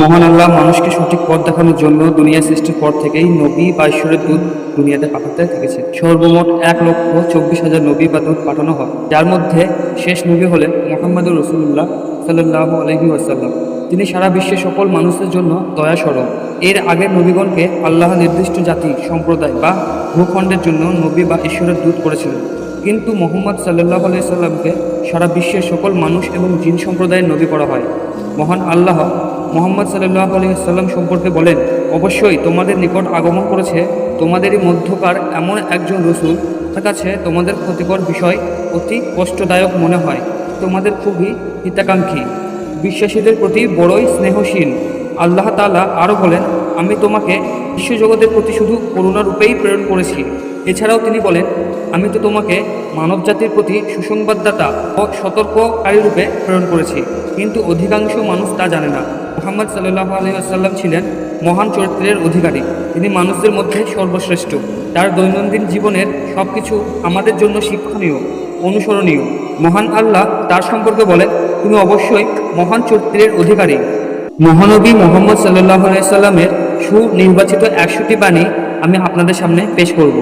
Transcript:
মহান আল্লাহ মানুষকে সঠিক পথ দেখানোর জন্য দুনিয়া সৃষ্টির পর থেকেই নবী বা ঈশ্বরের দূত দুনিয়াতে পাঠাতে থেকেছে। সর্বমোট 1,24,000 নবী বা দূত পাঠানো হয়, যার মধ্যে শেষ নবী হলেন মুহাম্মদুর রাসূলুল্লাহ সাল্লাল্লাহু আলাইহি ওয়াসাল্লাম। তিনি সারা বিশ্বের সকল মানুষের জন্য দয়া স্বরূপ। এর আগের নবীগণকে আল্লাহ নির্দিষ্ট জাতি, সম্প্রদায় বা ভূখণ্ডের জন্য নবী বা ঈশ্বরের দূত করেছিলেন, কিন্তু মুহাম্মদ সাল্লাল্লাহু আলাইহি সাল্লামকে সারা বিশ্বের সকল মানুষ এবং জিন সম্প্রদায়ের নবী করা হয়। মহান আল্লাহ মুহাম্মদ সাল্লাল্লাহু আলাইহি ওয়াসাল্লাম সম্পর্কে বলেন, অবশ্যই তোমাদের নিকট আগমন করেছে তোমাদেরই মধ্যকার এমন একজন রাসূল, তার কাছে তোমাদের ক্ষতিকর বিষয় অতি কষ্টদায়ক মনে হয়, তোমাদের খুবই হিতাকাঙ্ক্ষী, বিশ্বাসীদের প্রতি বড়ই স্নেহশীল। আল্লাহ তাআলা আরও বলেন, আমি তোমাকে বিশ্বজগতের প্রতি শুধু করুণারূপেই প্রেরণ করেছি। এছাড়াও তিনি বলেন, আমি তো তোমাকে মানবজাতির প্রতি সুসংবাদদাতা ও সতর্ককারী রূপে প্রেরণ করেছি, কিন্তু অধিকাংশ মানুষ তা জানে না। মুহাম্মদ সাল্লাল্লাহু আলাইহি ওয়াসাল্লাম ছিলেন মহান চরিত্রের অধিকারী। তিনি মানুষদের মধ্যে সর্বশ্রেষ্ঠ। তার দৈনন্দিন জীবনের সব কিছু আমাদের জন্য শিক্ষণীয়, অনুসরণীয়। মহান আল্লাহ তার সম্পর্কে বলেন, তুমি অবশ্যই মহান চরিত্রের অধিকারী। মহানবী মুহাম্মদ সাল্লাল্লাহু আলাইহি ওয়াসাল্লামের সুনির্বাচিত 100টি বাণী আমি আপনাদের সামনে পেশ করব।